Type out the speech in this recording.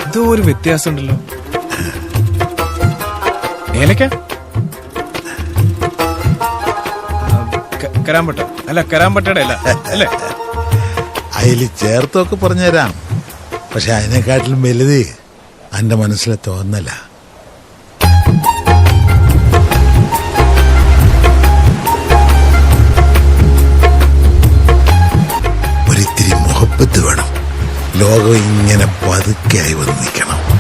എന്തോ ഒരു വ്യത്യാസമുണ്ടല്ലോ. ഏലക്ക കരാമ്പട്ട അല്ല, കരാമ്പട്ടയുടെ അല്ല അല്ലേ? അതിൽ ചേർത്തൊക്കെ പറഞ്ഞുതരാം. പക്ഷെ അതിനെക്കാട്ടിലും വലുത് എന്റെ മനസ്സിലെ തോന്നല. ഒരിത്തിരി മുഹബത്ത് വേണം. ലോകം ഇങ്ങനെ പതുക്കെയായി വന്ന് നിൽക്കണം.